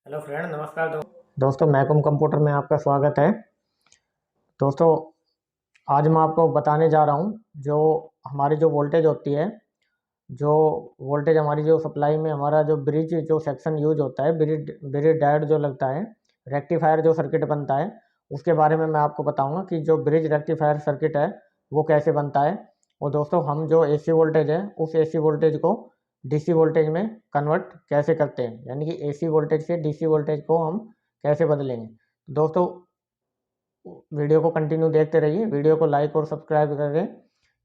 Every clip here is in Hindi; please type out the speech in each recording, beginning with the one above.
हेलो फ्रेंड, नमस्कार दोस्तों। मैकम कंप्यूटर में आपका स्वागत है। दोस्तों, आज मैं आपको बताने जा रहा हूँ जो हमारी जो वोल्टेज होती है, जो वोल्टेज हमारी जो सप्लाई में हमारा जो ब्रिज जो सेक्शन यूज होता है, ब्रिज ब्रिज डायोड जो लगता है, रेक्टिफायर जो सर्किट बनता है, उसके बारे में मैं आपको बताऊंगा कि जो ब्रिज रेक्टिफायर सर्किट है वो कैसे बनता है। और दोस्तों, हम जो एसी वोल्टेज है उस एसी वोल्टेज को डीसी वोल्टेज में कन्वर्ट कैसे करते हैं, यानी कि एसी वोल्टेज से डीसी वोल्टेज को हम कैसे बदलेंगे। दोस्तों, वीडियो को कंटिन्यू देखते रहिए, वीडियो को लाइक और सब्सक्राइब करें।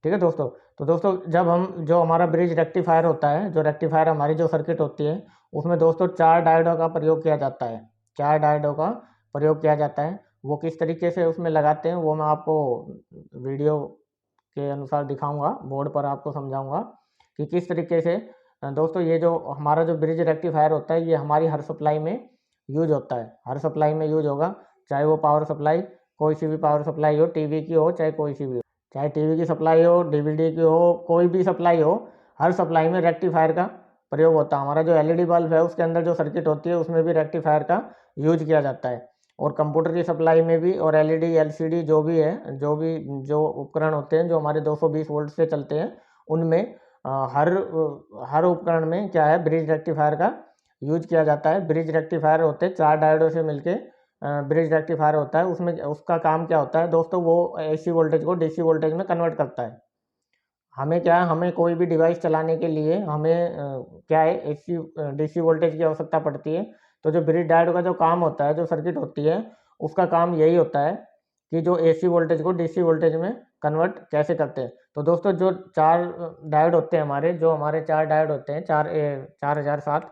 ठीक है दोस्तों। तो दोस्तों, जब हम जो हमारा ब्रिज रेक्टिफायर होता है, जो रेक्टिफायर हमारी जो सर्किट होती है, उसमें दोस्तों चार डायोडों का प्रयोग किया जाता है। चार डायोडों का प्रयोग किया जाता है। वो किस तरीके से उसमें लगाते हैं वो मैं आपको वीडियो के अनुसार दिखाऊंगा, बोर्ड पर आपको समझाऊंगा कि किस तरीके से। दोस्तों, ये जो हमारा जो ब्रिज रेक्टिफायर होता है ये हमारी हर सप्लाई में यूज होता है, हर सप्लाई में यूज होगा। चाहे वो पावर सप्लाई, कोई सी भी पावर सप्लाई हो, टीवी की हो चाहे कोई सी भी हो, चाहे टीवी की सप्लाई हो, डीवीडी की हो, कोई भी सप्लाई हो, हर सप्लाई में रेक्टिफायर का प्रयोग होता है। हमारा जो एलईडी बल्ब है उसके अंदर जो सर्किट होती है उसमें भी रेक्टिफायर का यूज किया जाता है। और कंप्यूटर की सप्लाई में भी, और एलईडी एलसीडी जो भी है, जो उपकरण होते हैं जो हमारे 220 वोल्ट से चलते हैं, उनमें हर उपकरण में क्या है, ब्रिज रेक्टिफायर का यूज किया जाता है। ब्रिज रेक्टिफायर होते हैं चार डायोडों से मिलके ब्रिज रेक्टिफायर होता है। उसमें उसका काम क्या होता है दोस्तों, वो एसी वोल्टेज को डीसी वोल्टेज में कन्वर्ट करता है। हमें क्या है, हमें कोई भी डिवाइस चलाने के लिए हमें क्या है, एसी डीसी वोल्टेज की आवश्यकता पड़ती है। तो जो ब्रिज डायोड का जो काम होता है, जो सर्किट होती है, उसका काम यही होता है कि जो एसी वोल्टेज को डीसी वोल्टेज में कन्वर्ट कैसे करते हैं। तो दोस्तों, जो चार डायोड होते हैं हमारे, जो हमारे चार डायोड होते हैं, 4007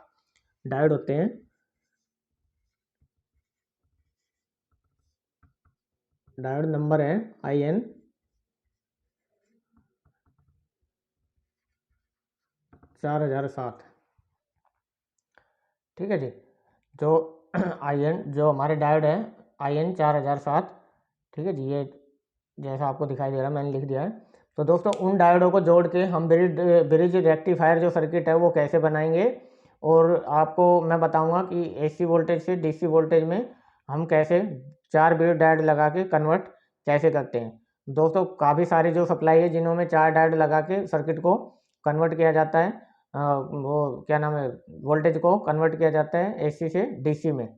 डायोड होते हैं। डायोड नंबर है IN 4007। ठीक है जी। जो IN जो हमारे डायोड है, IN 4007। ठीक है जी। ये जैसा आपको दिखाई दे रहा है मैंने लिख दिया है। तो दोस्तों, उन डायोडों को जोड़ के हम ब्रिज रेक्टिफायर जो सर्किट है वो कैसे बनाएंगे, और आपको मैं बताऊंगा कि एसी वोल्टेज से डीसी वोल्टेज में हम कैसे चार ब्रिज डायोड लगा के कन्वर्ट कैसे करते हैं। दोस्तों, काफ़ी सारी जो सप्लाई है जिन्हों में चार डायोड लगा के सर्किट को कन्वर्ट किया जाता है, वो क्या नाम है, वोल्टेज को कन्वर्ट किया जाता है एसी से डीसी में।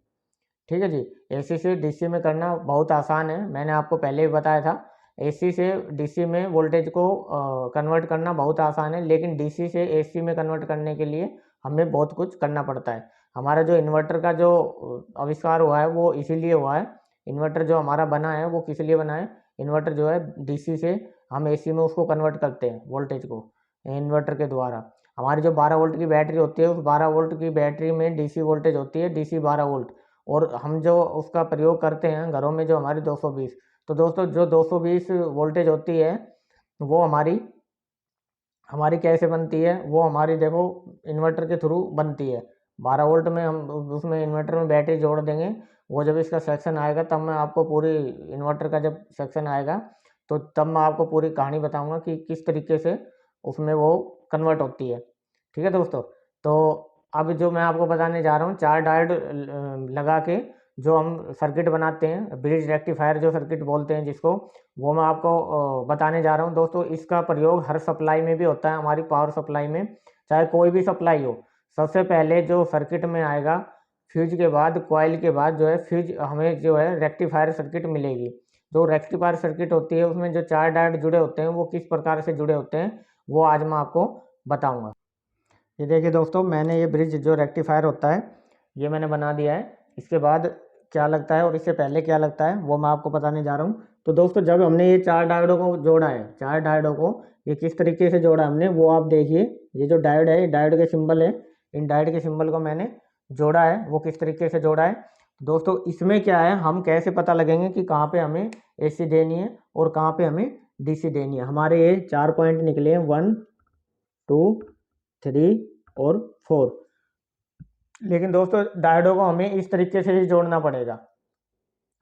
ठीक है जी। एसी से डीसी में करना बहुत आसान है, मैंने आपको पहले ही बताया था। एसी से डीसी में वोल्टेज को कन्वर्ट करना बहुत आसान है, लेकिन डीसी से एसी में कन्वर्ट करने के लिए हमें बहुत कुछ करना पड़ता है। हमारा जो इन्वर्टर का जो आविष्कार हुआ है वो इसीलिए हुआ है। इन्वर्टर जो हमारा बना है वो किस लिए बना है, इन्वर्टर जो है डीसी से हम एसी में उसको कन्वर्ट करते हैं वोल्टेज को, इन्वर्टर के द्वारा। हमारी जो 12 वोल्ट की बैटरी होती है, उस 12 वोल्ट की बैटरी में डीसी वोल्टेज होती है, डीसी 12 वोल्ट। और हम जो उसका प्रयोग करते हैं घरों में, जो हमारी 220। तो दोस्तों, जो 220 वोल्टेज होती है वो हमारी हमारी कैसे बनती है, वो हमारी देखो इन्वर्टर के थ्रू बनती है। 12 वोल्ट में हम उसमें इन्वर्टर में बैटरी जोड़ देंगे। वो जब इसका सेक्शन आएगा तब मैं आपको पूरी इन्वर्टर का जब सेक्शन आएगा तो तब मैं आपको पूरी कहानी बताऊंगा कि किस तरीके से उसमें वो कन्वर्ट होती है। ठीक है दोस्तों। तो अब जो मैं आपको बताने जा रहा हूँ, चार डायोड लगा के जो हम सर्किट बनाते हैं, ब्रिज रेक्टिफायर जो सर्किट बोलते हैं जिसको, वो मैं आपको बताने जा रहा हूँ। दोस्तों, इसका प्रयोग हर सप्लाई में भी होता है, हमारी पावर सप्लाई में, चाहे कोई भी सप्लाई हो। सबसे पहले जो सर्किट में आएगा, फ्यूज के बाद, कॉइल के बाद जो है फ्यूज, हमें जो है रेक्टिफायर सर्किट मिलेगी। जो रेक्टिफायर सर्किट होती है उसमें जो चार डायोड जुड़े होते हैं वो किस प्रकार से जुड़े होते हैं वो आज मैं आपको बताऊँगा। ये देखिए दोस्तों, मैंने ये ब्रिज जो रेक्टिफायर होता है ये मैंने बना दिया है। इसके बाद क्या लगता है और इससे पहले क्या लगता है वो मैं आपको बताने जा रहा हूँ। तो दोस्तों, जब हमने ये चार डायोडों को जोड़ा है, चार डायोडों को ये किस तरीके से जोड़ा हमने वो आप देखिए। ये जो डायोड है, ये डायोड के सिंबल है, इन डायोड के सिंबल को मैंने जोड़ा है, वो किस तरीके से जोड़ा है। दोस्तों, इसमें क्या है, हम कैसे पता लगेंगे कि कहाँ पे हमें एसी देनी है और कहाँ पे हमें डीसी देनी है। हमारे ये चार पॉइंट निकले हैं, 1 2 3 और 4। लेकिन दोस्तों, डायोडों को हमें इस तरीके से ही जोड़ना पड़ेगा।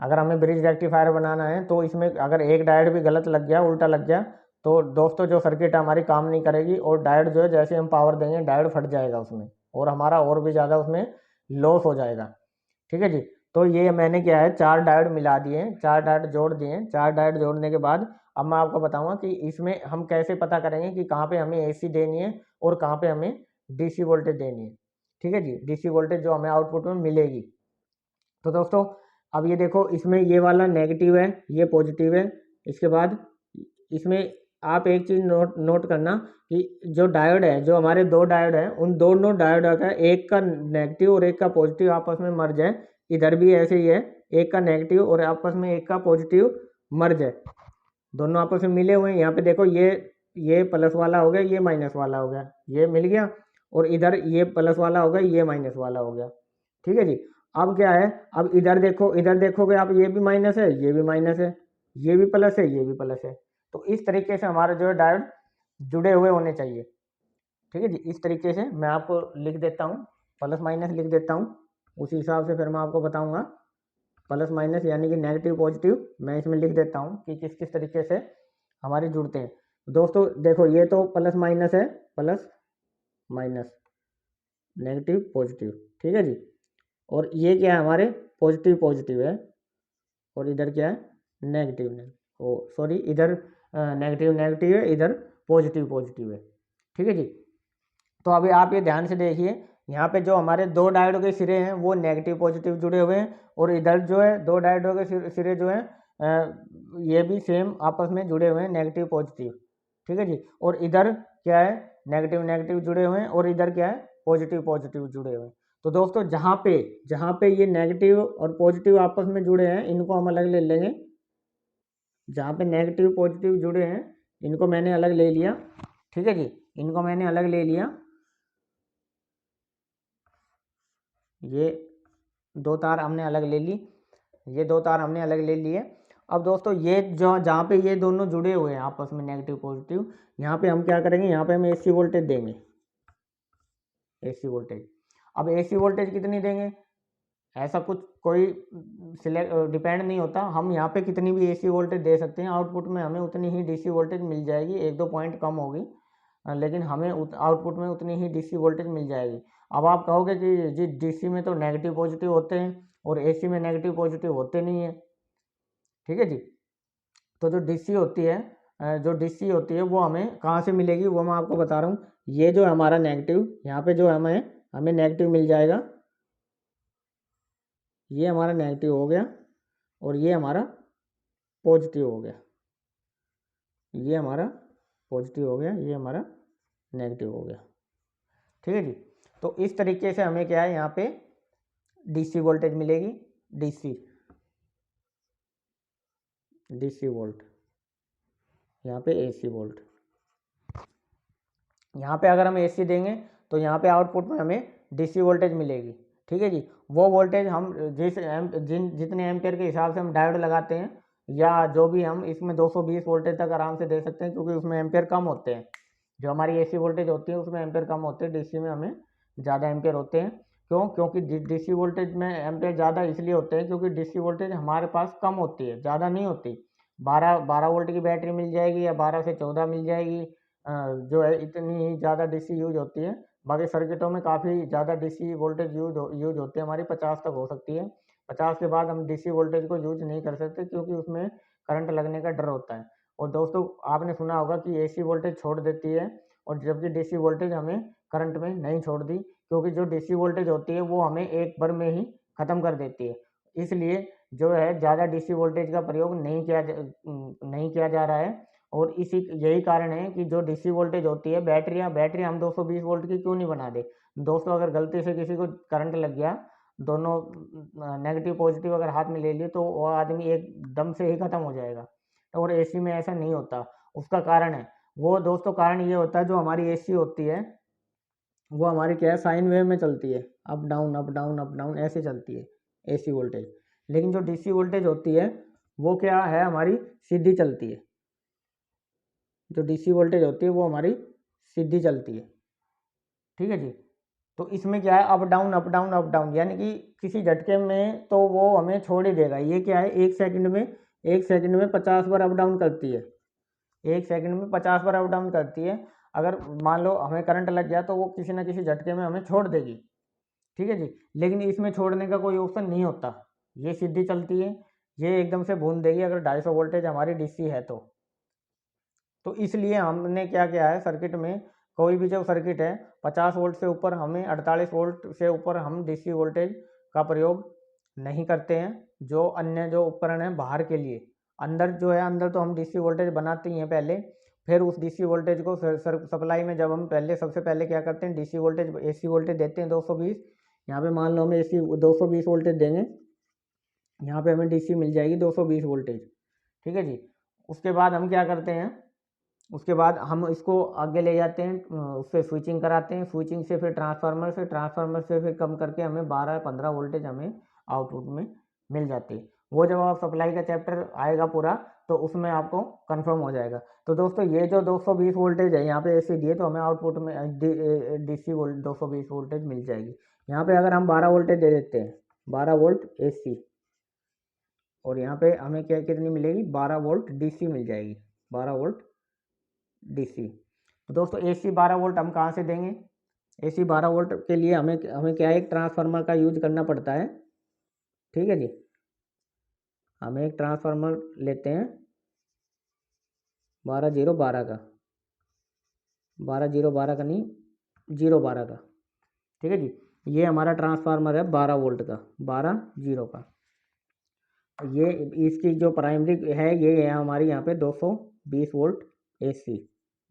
अगर हमें ब्रिज रेक्टिफायर बनाना है तो इसमें अगर एक डायोड भी गलत लग गया, उल्टा लग गया, तो दोस्तों जो सर्किट हमारी काम नहीं करेगी, और डायोड जो है जैसे हम पावर देंगे डायोड फट जाएगा उसमें, और हमारा और भी ज़्यादा उसमें लॉस हो जाएगा। ठीक है जी। तो ये मैंने क्या है, 4 डायोड मिला दिए, 4 डायोड जोड़ दिए। 4 डायोड जोड़ने के बाद अब मैं आपको बताऊंगा कि इसमें हम कैसे पता करेंगे कि कहाँ पे हमें एसी देनी है और कहाँ पे हमें डीसी वोल्टेज देनी है। ठीक है जी, डीसी वोल्टेज जो हमें आउटपुट में मिलेगी। तो दोस्तों अब ये देखो, इसमें ये वाला नेगेटिव है, ये पॉजिटिव है। इसके बाद इसमें आप एक चीज़ नोट नोट करना कि जो डायोड है, जो हमारे 2 डायोड हैं, उन दोनों डायोड का एक का नेगेटिव और एक का पॉजिटिव आपस में मर्ज है। इधर भी ऐसे ही है, एक का नेगेटिव और आपस में एक का पॉजिटिव मर्ज है, दोनों आपस में मिले हुए हैं। यहाँ पे देखो, ये प्लस वाला हो गया, ये माइनस वाला हो गया, ये मिल गया। और इधर ये प्लस वाला हो गया, ये माइनस वाला हो गया। ठीक है जी। अब क्या है, अब इधर देखो, इधर देखोगे आप, ये भी माइनस है, ये भी माइनस है, ये भी प्लस है, ये भी प्लस है। तो इस तरीके से हमारे जो है डायोड जुड़े हुए होने चाहिए। ठीक है जी, इस तरीके से मैं आपको लिख देता हूँ, प्लस माइनस लिख देता हूँ। उसी हिसाब से फिर मैं आपको बताऊंगा प्लस माइनस यानी कि नेगेटिव पॉजिटिव मैं इसमें लिख देता हूँ कि किस किस तरीके से हमारे जुड़ते हैं। दोस्तों देखो, ये तो प्लस माइनस है, प्लस माइनस, नेगेटिव पॉजिटिव। ठीक है जी। और ये क्या है, हमारे पॉजिटिव पॉजिटिव है, और इधर क्या है, नेगेटिव नेगेटिव, ओ सॉरी, इधर नेगेटिव नेगेटिव है, इधर पॉजिटिव पॉजिटिव है। ठीक है जी। तो अभी आप ये ध्यान से देखिए, यहाँ पे जो हमारे 2 डायोड के सिरे हैं वो नेगेटिव पॉजिटिव जुड़े हुए हैं, और इधर जो है 2 डायोडों के सिरे जो हैं ये भी सेम आपस में जुड़े हुए हैं, नेगेटिव पॉजिटिव। ठीक है जी। और इधर क्या है, नेगेटिव नेगेटिव जुड़े हुए हैं, और इधर क्या है, पॉजिटिव पॉजिटिव जुड़े हुए हैं। तो दोस्तों जहाँ पे ये नेगेटिव और पॉजिटिव आपस में जुड़े हैं, इनको हम अलग ले लेंगे। जहाँ पे नेगेटिव पॉजिटिव जुड़े हैं, इनको मैंने अलग ले लिया। ठीक है जी, इनको मैंने अलग ले लिया। ये 2 तार हमने अलग ले ली, ये 2 तार हमने अलग ले लिए। अब दोस्तों ये जो जहाँ पे ये दोनों जुड़े हुए हैं आपस में, नेगेटिव पॉजिटिव, यहाँ पे हम क्या करेंगे, यहाँ पे हम एसी वोल्टेज देंगे, एसी वोल्टेज। अब एसी वोल्टेज कितनी देंगे, ऐसा कुछ कोई सिलेक्ट डिपेंड नहीं होता, हम यहाँ पे कितनी भी एसी वोल्टेज दे सकते हैं, आउटपुट में हमें उतनी ही डीसी वोल्टेज मिल जाएगी, 1-2 पॉइंट कम होगी, लेकिन हमें आउटपुट में उतनी ही डीसी वोल्टेज मिल जाएगी। अब आप कहोगे कि जी डीसी में तो नेगेटिव पॉजिटिव होते हैं और एसी में नेगेटिव पॉजिटिव होते नहीं है। ठीक है जी। तो जो डीसी होती है वो हमें कहाँ से मिलेगी, वो मैं आपको बता रहा हूँ। ये जो हमारा नेगेटिव, यहाँ पे जो हमें नेगेटिव मिल जाएगा, ये हमारा नेगेटिव हो गया, और ये हमारा पॉजिटिव हो गया, ये हमारा पॉजिटिव हो गया, ये हमारा नेगेटिव हो गया। ठीक है जी। तो इस तरीके से हमें क्या है, यहाँ पे डीसी वोल्टेज मिलेगी, डीसी वोल्ट, यहाँ पे एसी वोल्ट। यहाँ पे अगर हम एसी देंगे तो यहाँ पे आउटपुट में हमें डीसी वोल्टेज मिलेगी। ठीक है जी। वो वोल्टेज हम जितने एम्पेयर के हिसाब से हम डायोड लगाते हैं, या जो भी हम इसमें 220 वोल्टेज तक आराम से दे सकते हैं, क्योंकि उसमें एम्पेयर कम होते हैं। जो हमारी एसी वोल्टेज होती है उसमें एम्पेयर कम होते हैं, डीसी में हमें ज़्यादा एम्पेयर होते हैं। क्योंकि डीसी वोल्टेज में एम्पेयर ज़्यादा इसलिए होते हैं क्योंकि डीसी वोल्टेज हमारे पास कम होती है, ज़्यादा नहीं होती। 12 वोल्ट की बैटरी मिल जाएगी, या 12 से 14 मिल जाएगी, जो है इतनी ही ज़्यादा डीसी यूज होती है। बाकी सर्किटों में काफ़ी ज़्यादा डीसी वोल्टेज यूज होती है, हमारी 50 तक हो सकती है। 50 के बाद हम डीसी वोल्टेज को यूज नहीं कर सकते, क्योंकि उसमें करंट लगने का डर होता है। और दोस्तों आपने सुना होगा कि एसी वोल्टेज छोड़ देती है, और जबकि डीसी वोल्टेज हमें करंट में नहीं छोड़ती, क्योंकि जो डीसी वोल्टेज होती है वो हमें एक बार में ही ख़त्म कर देती है। इसलिए जो है ज़्यादा डीसी वोल्टेज का प्रयोग नहीं किया जा रहा है। और यही कारण है कि जो डीसी वोल्टेज होती है, बैटरी हम 220 वोल्ट की क्यों नहीं बना दे। दोस्तों अगर गलती से किसी को करंट लग गया, दोनों नेगेटिव पॉजिटिव अगर हाथ में ले लिए, तो वो आदमी एकदम से ही ख़त्म हो जाएगा। और एसी में ऐसा नहीं होता। उसका कारण है, वो दोस्तों कारण ये होता है, जो हमारी एसी होती है वो हमारी क्या है, साइन वेव में चलती है, up down up down up down ऐसे चलती है एसी वोल्टेज। लेकिन जो डीसी वोल्टेज होती है वो क्या है, हमारी सीधी चलती है। जो डीसी वोल्टेज होती है वो हमारी सीधी चलती है। ठीक है जी। तो इसमें क्या है, up down up down up down, यानी कि किसी झटके में तो वो हमें छोड़ ही देगा। ये क्या है, एक सेकंड में 50 बार अप डाउन करती है, एक सेकंड में 50 बार अप डाउन करती है। अगर मान लो हमें करंट लग गया तो वो किसी ना किसी झटके में हमें छोड़ देगी। ठीक है जी। लेकिन इसमें छोड़ने का कोई ऑप्शन नहीं होता, ये सीधी चलती है, ये एकदम से भून देगी अगर 250 वोल्टेज हमारी डीसी है तो इसलिए हमने क्या किया है सर्किट में, कोई भी जो सर्किट है 50 वोल्ट से ऊपर, हमें 48 वोल्ट से ऊपर हम डीसी वोल्टेज का प्रयोग नहीं करते हैं। जो अन्य जो उपकरण हैं बाहर के लिए, अंदर जो है अंदर तो हम डीसी वोल्टेज बनाते ही हैं पहले, फिर उस डीसी वोल्टेज को सप्लाई में जब हम पहले सबसे पहले क्या करते हैं, डीसी वोल्टेज एसी वोल्टेज देते हैं 220। यहाँ पे मान लो हमें एसी 220 वोल्टेज देंगे, यहाँ पे हमें डीसी मिल जाएगी 220 वोल्टेज, ठीक है जी। उसके बाद हम क्या करते हैं, उसके बाद हम इसको आगे ले जाते हैं, उससे स्विचिंग कराते हैं, स्विचिंग से फिर ट्रांसफार्मर से फिर कम करके हमें 12-15 वोल्टेज हमें आउटपुट में मिल जाती है। वो जब आप सप्लाई का चैप्टर आएगा पूरा तो उसमें आपको कंफर्म हो जाएगा। तो दोस्तों ये जो 220 वोल्टेज है यहाँ पे ऐसे दिए तो हमें आउटपुट में डीसी वोल्ट 220 वोल्टेज मिल जाएगी। यहाँ पे अगर हम 12 वोल्टेज दे देते हैं, 12 वोल्ट एसी, और यहाँ पे हमें क्या कितनी मिलेगी, 12 वोल्ट डीसी मिल जाएगी, 12 वोल्ट डीसी। तो दोस्तों एसी 12 वोल्ट हम कहाँ से देंगे, एसी 12 वोल्ट के लिए हमें हमें क्या है, एक ट्रांसफार्मर का यूज करना पड़ता है, ठीक है जी। हमें एक ट्रांसफार्मर लेते हैं 12-0-12 का, 12-0-12 का नहीं, 0-12 का, ठीक है जी। ये हमारा ट्रांसफार्मर है 12 वोल्ट का, 12-0 का। ये इसकी जो प्राइमरी है ये है हमारी यहाँ पे 220 वोल्ट एसी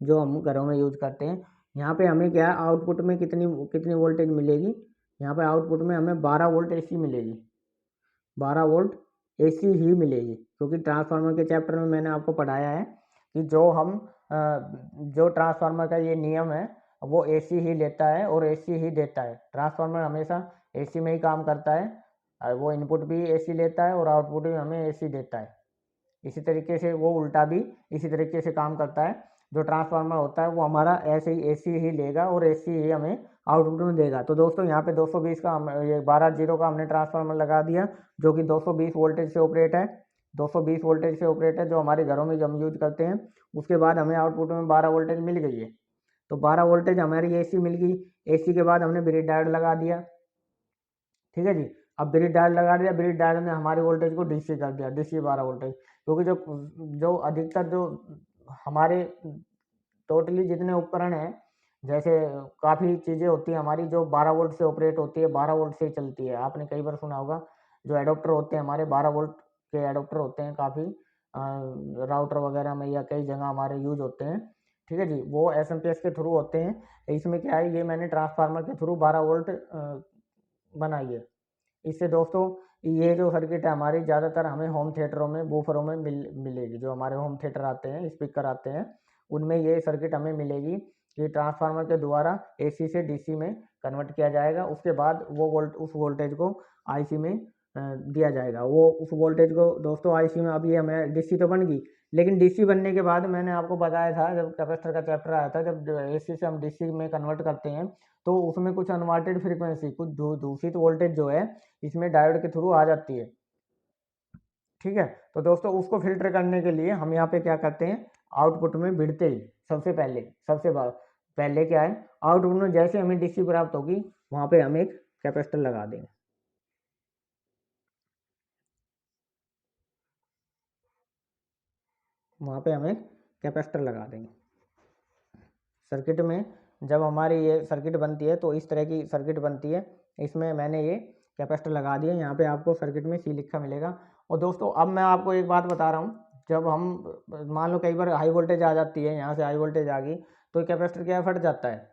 जो हम घरों में यूज करते हैं। यहाँ पे हमें क्या आउटपुट में कितनी कितनी वोल्टेज मिलेगी, यहाँ पे आउटपुट में हमें 12 वोल्ट एसी मिलेगी, 12 वोल्ट एसी ही मिलेगी, क्योंकि ट्रांसफार्मर के चैप्टर में मैंने आपको पढ़ाया है कि जो ट्रांसफार्मर का ये नियम है वो एसी ही लेता है और एसी ही देता है। ट्रांसफार्मर हमेशा एसी में ही काम करता है, वो इनपुट भी एसी लेता है और आउटपुट भी हमें एसी देता है। इसी तरीके से वो उल्टा भी इसी तरीके से काम करता है। जो ट्रांसफार्मर होता है वो हमारा ऐसे ही एसी ही लेगा और एसी ही हमें आउटपुट में देगा। तो दोस्तों यहाँ पे 220 का ये 12-0 का हमने ट्रांसफार्मर लगा दिया जो कि 220 वोल्टेज से ऑपरेट है, 220 वोल्टेज से ऑपरेट है जो हमारे घरों में हम यूज करते हैं। उसके बाद हमें आउटपुट में 12 वोल्टेज मिल गई है, तो 12 वोल्टेज हमारी एसी मिल गई। एसी के बाद हमने ब्रिज डायोड लगा दिया, ठीक है जी। अब ब्रिज डायोड लगा दिया, ब्रिज डायोड ने हमारी वोल्टेज को डीसी कर दिया, डीसी 12 वोल्टेज, क्योंकि जो जो अधिकतर जो हमारे टोटली जितने उपकरण हैं, जैसे काफ़ी चीज़ें होती हैं हमारी जो 12 वोल्ट से ऑपरेट होती है, 12 वोल्ट से चलती है। आपने कई बार सुना होगा जो एडोप्टर होते हैं हमारे 12 वोल्ट के एडोप्टर होते हैं, काफ़ी राउटर वगैरह में या कई जगह हमारे यूज होते हैं, ठीक है जी। वो एसएमपीएस के थ्रू होते हैं। इसमें क्या है, ये मैंने ट्रांसफार्मर के थ्रू 12 वोल्ट बनाई है। इससे दोस्तों ये जो सर्किट है हमारी ज़्यादातर हमें होम थिएटरों में बूफरों में मिलेगी। जो हमारे होम थिएटर आते हैं, स्पीकर आते हैं, उनमें ये सर्किट हमें मिलेगी कि ट्रांसफार्मर के द्वारा एसी से डीसी में कन्वर्ट किया जाएगा। उसके बाद वो उस वोल्टेज को आईसी में दिया जाएगा। वो उस वोल्टेज को दोस्तों आईसी में, अब ये हमें डीसी तो बन गई, लेकिन डीसी बनने के बाद मैंने आपको बताया था जब कैपेसिटर का चैप्टर आया था, जब एसी से हम डीसी में कन्वर्ट करते हैं तो उसमें कुछ अनवांटेड फ्रीक्वेंसी, कुछ दूषित वोल्टेज जो है इसमें डायोड के थ्रू आ जाती है, ठीक है। तो दोस्तों उसको फिल्टर करने के लिए हम यहाँ पे क्या करते हैं, आउटपुट में भिड़ते ही सबसे पहले क्या है, आउटपुट में जैसे हमें डीसी प्राप्त होगी वहाँ पे हम एक कैपेसिटर लगा देंगे। वहाँ पे हम एक कैपेसिटर लगा देंगे। सर्किट में जब हमारी ये सर्किट बनती है तो इस तरह की सर्किट बनती है। इसमें मैंने ये कैपेसिटर लगा दिया, यहाँ पे आपको सर्किट में सी लिखा मिलेगा। और दोस्तों अब मैं आपको एक बात बता रहा हूँ, जब हम मान लो कई बार हाई वोल्टेज आ जाती है, यहाँ से हाई वोल्टेज आ गई तो कैपेसिटर क्या फट जाता है,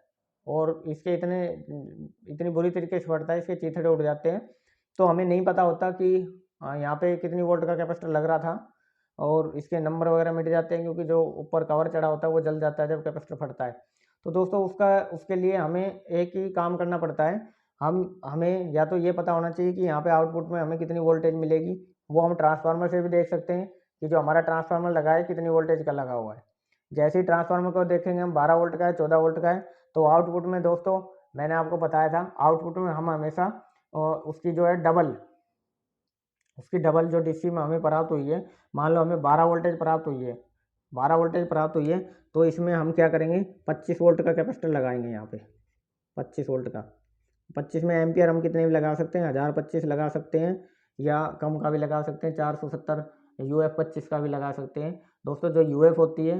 और इसके इतनी बुरी तरीके से फटता है, इसके चीथड़े उड़ जाते हैं। तो हमें नहीं पता होता कि यहाँ पे कितनी वोल्ट का कैपेसिटर लग रहा था, और इसके नंबर वगैरह मिट जाते हैं क्योंकि जो ऊपर कवर चढ़ा होता है वो जल जाता है जब कैपेसिटर फटता है। तो दोस्तों उसके लिए हमें एक ही काम करना पड़ता है, हमें या तो ये पता होना चाहिए कि यहाँ पे आउटपुट में हमें कितनी वोल्टेज मिलेगी। वो हम ट्रांसफार्मर से भी देख सकते हैं कि जो हमारा ट्रांसफार्मर लगा है कितनी वोल्टेज का लगा हुआ है। जैसे ही ट्रांसफार्मर को देखेंगे हम 12 वोल्ट का है, 14 वोल्ट का है, तो आउटपुट में दोस्तों मैंने आपको बताया था, आउटपुट में हम हमेशा उसकी जो है उसकी डबल जो डीसी में हमें प्राप्त हुई है, मान लो हमें 12 वोल्टेज प्राप्त हुई है, 12 वोल्टेज प्राप्त हुई है, तो इसमें हम क्या करेंगे, 25 वोल्ट का कैपेसिटर लगाएंगे यहाँ पे, 25 वोल्ट का। 25 में एम्पियर हम कितने भी लगा सकते हैं, 1025 लगा सकते हैं, या कम का भी लगा सकते हैं, 470 UF25 का भी लगा सकते हैं। दोस्तों जो UF होती है,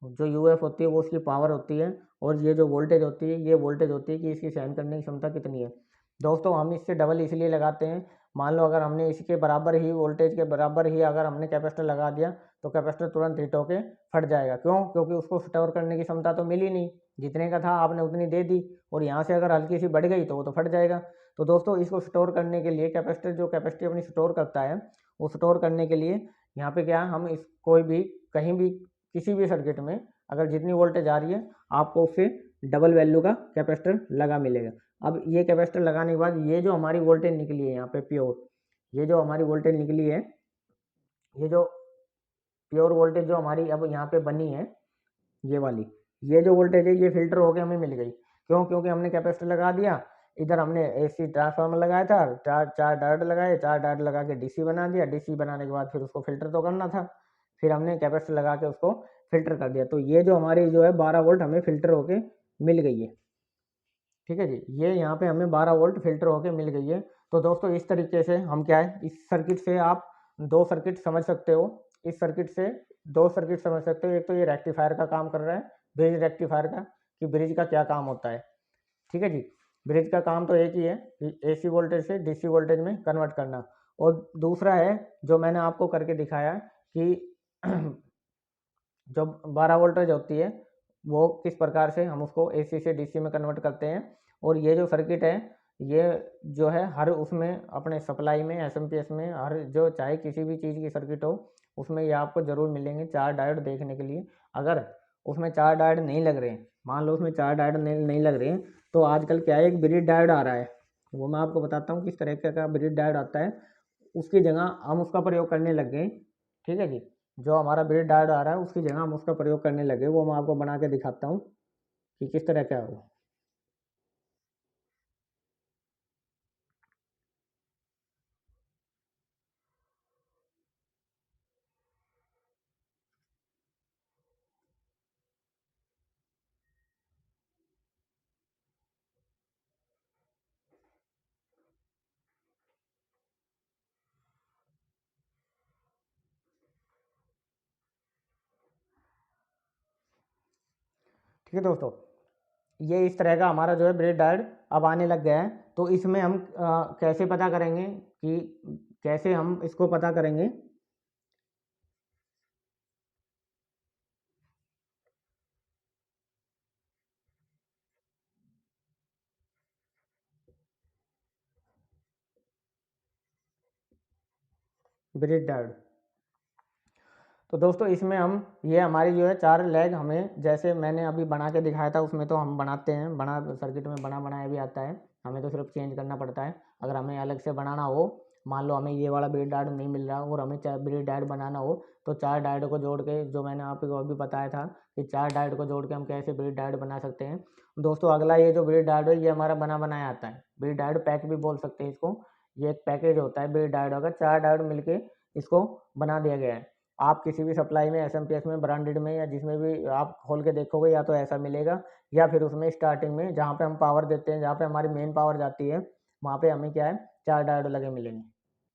वो उसकी पावर होती है, और ये जो वोल्टेज होती है, ये वोल्टेज होती है कि इसकी सहन करने की क्षमता कितनी है। दोस्तों हम इससे डबल इसलिए लगाते हैं, मान लो अगर हमने इसके बराबर ही वोल्टेज के बराबर ही अगर हमने कैपेसिटर लगा दिया तो कैपेसिटर तुरंत हीट होके फट जाएगा। क्यों? क्योंकि उसको स्टोर करने की क्षमता तो मिली नहीं, जितने का था आपने उतनी दे दी, और यहाँ से अगर हल्की सी बढ़ गई तो वो तो फट जाएगा। तो दोस्तों इसको स्टोर करने के लिए कैपेसिटर, जो कैपेसिटी अपनी स्टोर करता है, वो स्टोर करने के लिए यहाँ पे क्या, हम इस कोई भी कहीं भी किसी भी सर्किट में अगर जितनी वोल्टेज आ रही है आपको उससे डबल वैल्यू का कैपेसिटर लगा मिलेगा। अब ये कैपेसिटर लगाने के बाद ये जो हमारी वोल्टेज निकली है यहाँ पे प्योर, ये जो हमारी वोल्टेज निकली है, ये जो प्योर वोल्टेज जो हमारी अब यहाँ पे बनी है, ये वाली, ये जो वोल्टेज है ये फिल्टर होके हमें मिल गई। क्यों? क्योंकि हमने कैपेसिटर लगा दिया, इधर हमने AC ट्रांसफार्मर लगाया था, चार चार डायोड लगाए, चार डायोड लगा के DC बना दिया, DC बनाने के बाद फिर उसको फिल्टर तो करना था, फिर हमने कैपेसिटर लगा के उसको फिल्टर कर दिया। तो ये जो हमारी जो है 12 वोल्ट हमें फिल्टर होके मिल गई है। ठीक है जी, ये यहाँ पे हमें 12 वोल्ट फिल्टर होके मिल गई है। तो दोस्तों इस तरीके से हम क्या है, इस सर्किट से आप दो सर्किट समझ सकते हो, इस सर्किट से दो सर्किट समझ सकते हो। एक तो ये रेक्टिफायर का काम कर रहा है, ब्रिज रेक्टिफायर का, कि ब्रिज का क्या काम होता है। ठीक है जी, ब्रिज का काम तो एक ही है कि AC वोल्टेज से DC वोल्टेज में कन्वर्ट करना। और दूसरा है जो मैंने आपको करके दिखाया कि जो 12 वोल्टेज होती है वो किस प्रकार से हम उसको AC से DC में कन्वर्ट करते हैं। और ये जो सर्किट है ये जो है हर उसमें अपने सप्लाई में SMPS में हर जो चाहे किसी भी चीज़ की सर्किट हो उसमें ये आपको ज़रूर मिलेंगे चार डायोड देखने के लिए। अगर उसमें चार डायोड नहीं लग रहे हैं, मान लो उसमें चार डायोड नहीं लग रहे हैं, तो आजकल क्या है, एक ब्रिज डायोड आ रहा है, वो मैं आपको बताता हूँ किस तरह का ब्रिज डायोड आता है। उसकी जगह हम उसका प्रयोग करने लग गए। ठीक है जी, जो हमारा ब्रिज डायोड आ रहा है उसकी जगह हम उसका प्रयोग करने लगे, वो मैं आपको बना के दिखाता हूँ कि किस तरह क्या हो। ठीक है दोस्तों, ये इस तरह का हमारा जो है ब्रिज डायोड अब आने लग गया है। तो इसमें हम कैसे पता करेंगे कि कैसे हम इसको पता करेंगे। ब्रिज डायोड, तो दोस्तों इसमें हम ये हमारी जो है चार लेग हमें जैसे मैंने अभी बना के दिखाया था उसमें तो हम बनाते हैं, बना सर्किट में बना बनाया भी आता है, हमें तो सिर्फ चेंज करना पड़ता है। अगर हमें अलग से बनाना हो, मान लो हमें ये वाला ब्रिज डायोड नहीं मिल रहा और हमें ब्रिज डायोड बनाना हो, तो चार डायोड को जोड़ के, जो मैंने आपको अभी बताया था कि चार डायोड को जोड़ के हम कैसे ब्रिज डायोड बना सकते हैं। दोस्तों अगला ये जो ब्रिज डायोड है ये हमारा बना बनाया आता है, ब्रिज डायोड पैक भी बोल सकते हैं इसको। ये एक पैकेज होता है ब्रिज डायोड का, चार डायोड मिलके इसको बना दिया गया है। आप किसी भी सप्लाई में SMPS में ब्रांडेड में या जिसमें भी आप खोल के देखोगे या तो ऐसा मिलेगा, या फिर उसमें स्टार्टिंग में जहाँ पे हम पावर देते हैं, जहाँ पे हमारी मेन पावर जाती है, वहाँ पे हमें क्या है, चार डायोड लगे मिलेंगे।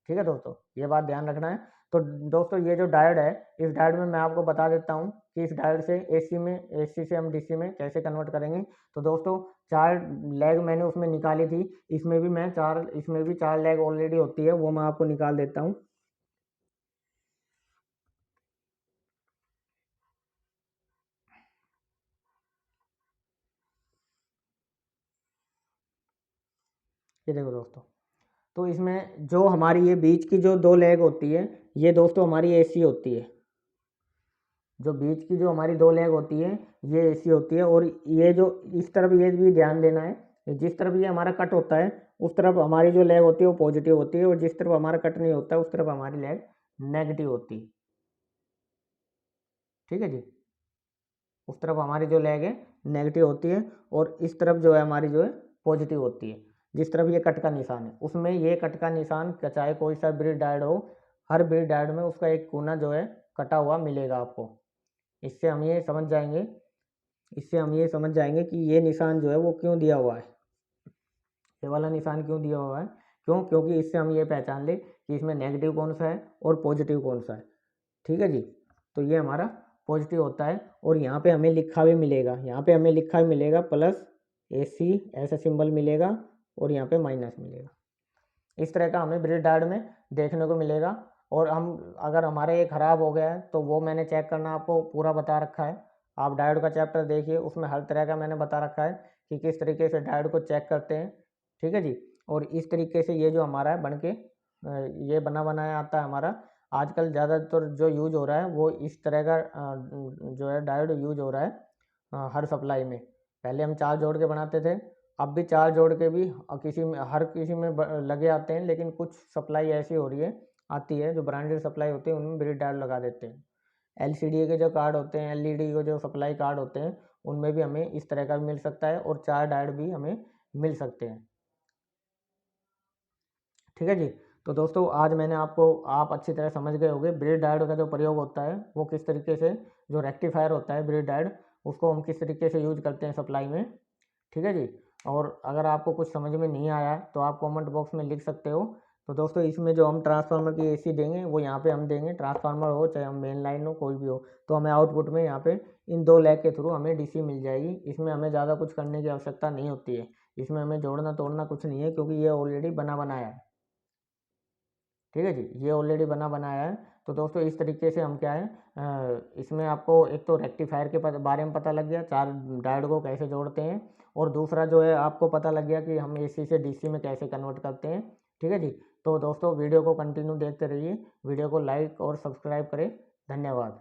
ठीक है दोस्तों, ये बात ध्यान रखना है। तो दोस्तों ये जो डायोड है, इस डायोड में मैं आपको बता देता हूँ कि इस डायोड से AC से हम DC में कैसे कन्वर्ट करेंगे। तो दोस्तों चार लेग मैंने उसमें निकाली थी, इसमें भी चार लेग ऑलरेडी होती है, वो मैं आपको निकाल देता हूँ। ये देखो दोस्तों, तो इसमें जो हमारी ये बीच की जो दो लेग होती है, ये दोस्तों हमारी AC होती है। जो बीच की जो हमारी दो लेग होती है ये AC होती है। और ये जो इस तरफ, ये भी ध्यान देना है, जिस तरफ ये हमारा कट होता है उस तरफ हमारी जो लेग होती है वो पॉजिटिव होती है, और जिस तरफ हमारा कट नहीं होता उस तरफ हमारी लेग नेगेटिव होती है। ठीक है जी, उस तरफ हमारी जो लेग है नेगेटिव होती है, और इस तरफ जो है हमारी जो है पॉजिटिव होती है। जिस तरफ ये कट का निशान है उसमें ये कट का निशान, चाहे कोई सा ब्रिज डायोड हो, हर ब्रिज डायोड में उसका एक कोना जो है कटा हुआ मिलेगा आपको। इससे हम ये समझ जाएंगे इससे हम ये समझ जाएंगे कि ये निशान जो है वो क्यों दिया हुआ है। ये वाला निशान क्यों दिया हुआ है, क्योंकि इससे हम ये पहचान ले कि इसमें नेगेटिव कौन सा है और पॉजिटिव कौन सा है। ठीक है जी, तो ये हमारा पॉजिटिव होता है। और यहाँ पे हमें लिखा भी मिलेगा, यहाँ पे हमें लिखा भी मिलेगा प्लस AC ऐसा सिंबल मिलेगा और यहाँ पे माइनस मिलेगा। इस तरह का हमें ब्रिज डायोड में देखने को मिलेगा। और हम अगर हमारा ये ख़राब हो गया है तो वो मैंने चेक करना आपको पूरा बता रखा है। आप डायोड का चैप्टर देखिए, उसमें हर तरह का मैंने बता रखा है कि किस तरीके से डायोड को चेक करते हैं। ठीक है जी, और इस तरीके से ये जो हमारा है बन के ये बना बनाया आता है हमारा। आजकल ज़्यादातर जो यूज हो रहा है वो इस तरह का जो है डायोड यूज हो रहा है हर सप्लाई में। पहले हम 4 जोड़ के बनाते थे, अब भी 4 जोड़ के भी किसी में हर किसी में लगे आते हैं, लेकिन कुछ सप्लाई ऐसी हो रही है आती है जो ब्रांडेड सप्लाई होती है उनमें ब्रिज डायोड लगा देते हैं। LCD के जो कार्ड होते हैं, LED के जो सप्लाई कार्ड होते हैं, उनमें भी हमें इस तरह का भी मिल सकता है और 4 डायोड भी हमें मिल सकते हैं। ठीक है जी, तो दोस्तों आज मैंने आपको, आप अच्छी तरह समझ गए होंगे ब्रिज डायोड का जो प्रयोग होता है वो किस तरीके से, जो रेक्टिफायर होता है ब्रिज डायोड, उसको हम किस तरीके से यूज करते हैं सप्लाई में। ठीक है जी, और अगर आपको कुछ समझ में नहीं आया तो आप कमेंट बॉक्स में लिख सकते हो। तो दोस्तों इसमें जो हम ट्रांसफार्मर की AC देंगे वो यहाँ पे हम देंगे, ट्रांसफार्मर हो चाहे हम मेन लाइन हो कोई भी हो, तो हमें आउटपुट में यहाँ पे इन 2 लैग के थ्रू हमें DC मिल जाएगी। इसमें हमें ज़्यादा कुछ करने की आवश्यकता नहीं होती है, इसमें हमें जोड़ना तोड़ना कुछ नहीं है क्योंकि ये ऑलरेडी बना बनाया है। ठीक है जी, ये ऑलरेडी बना बनाया है। तो दोस्तों इस तरीके से हम क्या है इसमें आपको एक तो रेक्टिफायर के बारे में पता लग गया, 4 डायोड को कैसे जोड़ते हैं, और दूसरा जो है आपको पता लग गया कि हम AC से DC में कैसे कन्वर्ट करते हैं। ठीक है जी, तो दोस्तों वीडियो को कंटिन्यू देखते रहिए, वीडियो को लाइक और सब्सक्राइब करें। धन्यवाद।